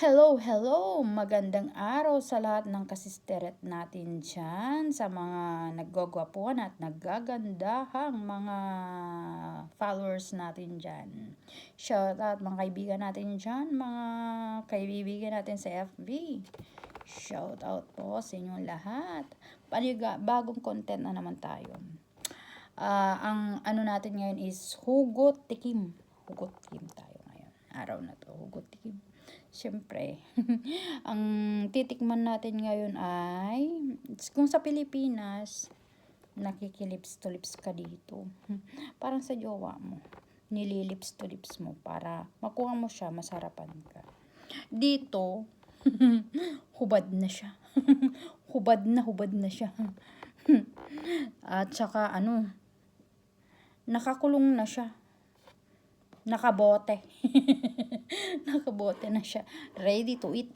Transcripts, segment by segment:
Hello, hello! Magandang araw sa lahat ng kasisteret natin dyan, sa mga naggagwapuhan at naggagandahang mga followers natin dyan. Shout out mga kaibigan natin dyan, mga kaibigan natin sa FB. Shout out po sa inyong lahat. Bagong content na naman tayo. Ang ano natin ngayon is hugot tikim. Hugot tikim tayo ngayon. Araw na to, hugot tikim. Siyempre, ang titikman natin ngayon ay, kung sa Pilipinas, nakikilips to lips ka dito. Parang sa jowa mo, nililips to lips mo para makuha mo siya, masarapan ka. Dito, hubad na siya. hubad na siya. At saka nakakulong na siya. Nakabote. Nakabote na siya. Ready to eat.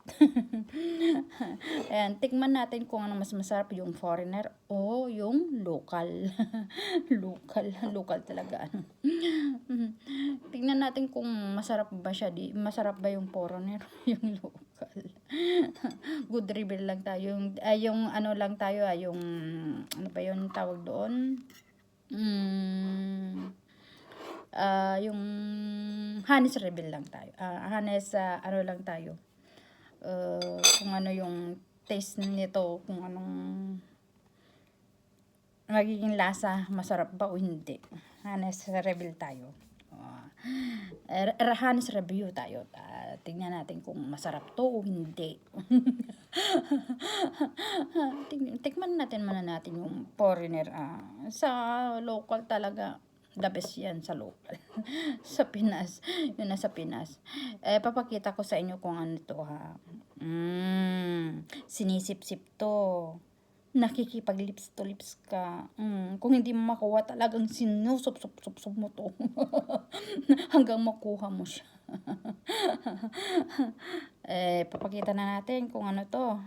Ayan, tikman natin kung ano mas masarap, yung foreigner o yung local. Local talaga. Tingnan natin kung masarap ba siya. Masarap ba yung foreigner yung local. Good review lang tayo. Yung ano lang tayo, yung ano ba yun tawag doon? Yung honest reveal lang tayo. Honest, ano lang tayo. Kung ano yung taste nito, kung anong magiging lasa, masarap ba o hindi. Honest reveal tayo. Honest review tayo. Tingnan natin kung masarap to o hindi. Tikman natin yung foreigner. Sa local talaga, the best yan sa local. Sa Pinas. Yun na sa Pinas. Papakita ko sa inyo kung ano to ha. Sinisip-sip to. Nakikipag-lips to lips ka. Kung hindi mo makuha, talagang sinusup-sup-sup mo to. Hanggang makuha mo siya. Papakita na natin kung ano to.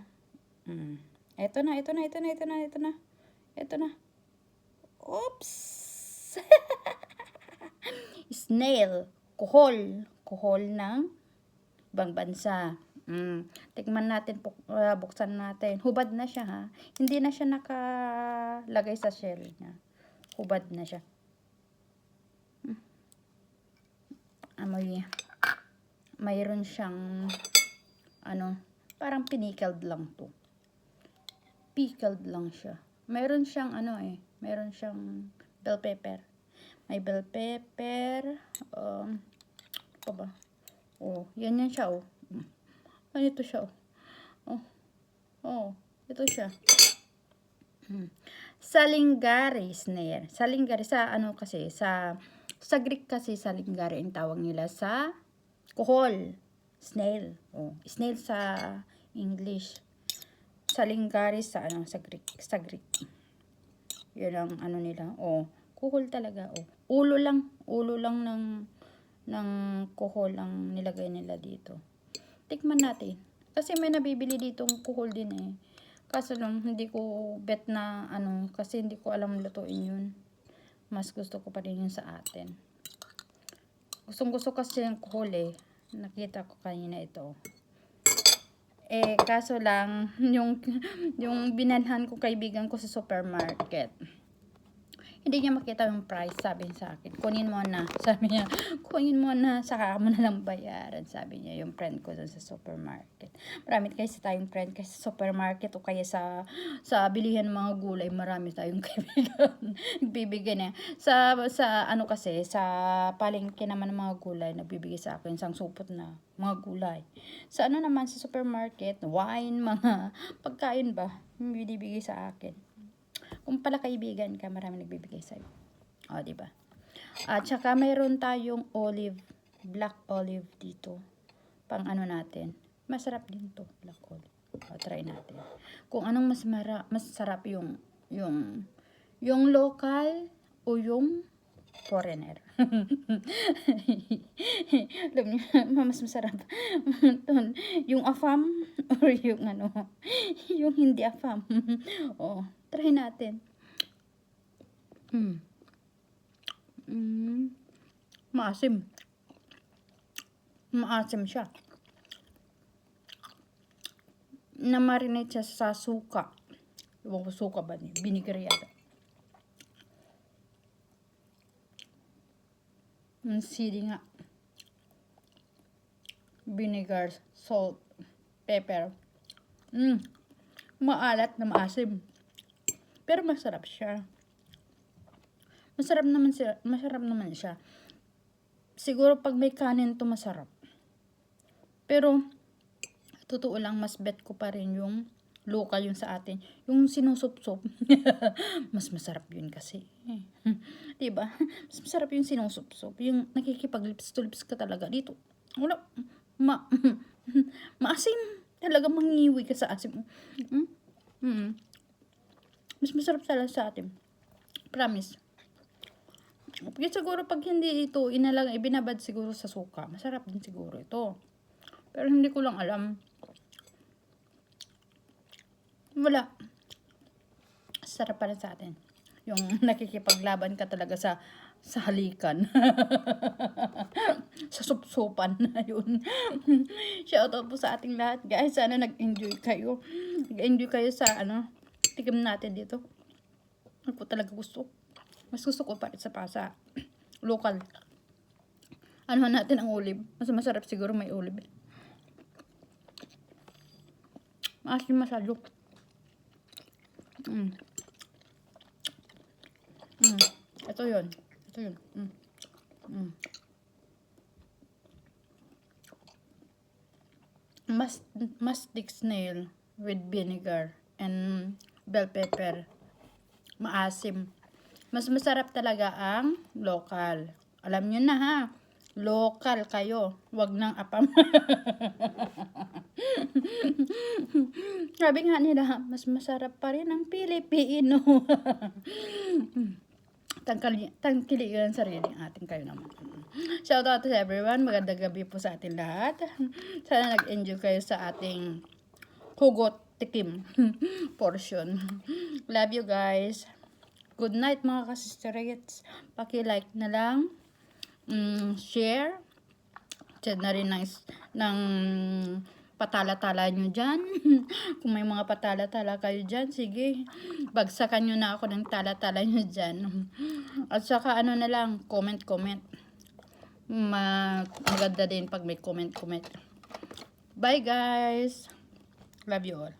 Ito na. Oops! Snail. Kuhol ng ibang bansa. Tikman natin, buksan natin. Hubad na siya ha. Hindi na siya nakalagay sa shell niya. Hubad na siya. Amoy. Mayroon siyang parang pinickled lang to. Pickled lang siya. Mayroon siyang mayroon siyang bell pepper. May bell pepper. Ano ba? Yan siya ito siya ito siya. Salinggari snare. Salinggari sa kasi sa Greek kasi salinggari ang tawag nila sa kuhol. Snail. Snail sa English. Salinggari sa Greek. Yun ang nila. Kuhol talaga. Ulo lang ng kuhol ang nilagay nila dito. Tikman natin. Kasi may nabibili ditong kuhol din Kaso lang, hindi ko bet na kasi hindi ko alam lutuin yun. Mas gusto ko pa rin yun sa atin. Gusto kasi yung kuhol Nakita ko kanina ito. Kaso lang, yung binalhan ko kaibigan ko sa supermarket. Hindi niya makita yung price, sabi niya sa akin. Kunin mo na. Sabi niya, kunin mo na. Saka mo na lang bayaran. Sabi niya, yung friend ko dun sa supermarket. Marami kasi tayong friend kasi sa supermarket o kaya sa bilihan ng mga gulay. Marami tayong kaibigan. Nagbibigay na. Sa kasi, sa palengke naman ng mga gulay, nagbibigay sa akin isang supot na mga gulay. Sa naman, sa supermarket, wine, mga pagkain ba, binibigay sa akin. Kung pala kaibigan ka, marami nagbibigay sa'yo. Diba? At saka mayroon tayong black olive dito. Pang natin. Masarap din to, black olive. Try natin. Kung anong masarap yung local o yung foreigner. Alam niyo, mas masarap. Yung afam or yung yung hindi afam. Try natin. Maasim. Maasim siya. na-marinate siya sa suka. Ewan ko suka ba niya? Vinegar yata. Sili nga. Vinegar, salt, pepper. Maalat na maasim. Pero masarap siya. Masarap naman siya. Siguro pag may kanin to masarap. Pero totoo lang, mas bet ko pa rin yung local yung sa atin. Yung sinusup-sup. Mas masarap yun kasi. Diba? Mas masarap yung sinusup-sup. Yung nakikipag-lips-to-lips ka talaga dito. Wala. Maasim. Talaga mangiwi ka sa asim. Mas masarap talaga sa atin. Promise. Kaya siguro pag hindi ito ibinabad siguro sa suka, masarap din siguro ito. Pero hindi ko lang alam. Wala. Sarap pa rin sa atin. Yung nakikipaglaban ka talaga sa halikan. Sa supsupan na yun. Shoutout po sa ating lahat, guys. Sana nag-enjoy kayo. Nag-enjoy kayo sa tikim natin dito. Ako talaga gusto. Mas gusto ko pa rin sa pasa. Local. Natin ang olive. Mas masarap siguro may olive. Maasim masyado. Ito yun. Mastic snail with vinegar and bell pepper. Maasim. Mas masarap talaga ang local. Alam nyo na ha. Local kayo. Wag nang apam. Sabi nga nila, mas masarap pa rin ang Pilipino. Tangkiligan sarili atin kayo naman. Shout out to everyone. Magandang gabi po sa atin lahat. Sana nag-enjoy kayo sa ating hugot tikim portion. Love you guys. Good night mga kasisterates. Paki-like na lang. Share. Share na rin ng patala-tala nyo dyan. Kung may mga patala-tala kayo dyan, sige. Bagsakan nyo na ako ng tala-tala nyo dyan. At saka na lang, comment. Maganda din pag may comment. Bye guys. Love you all.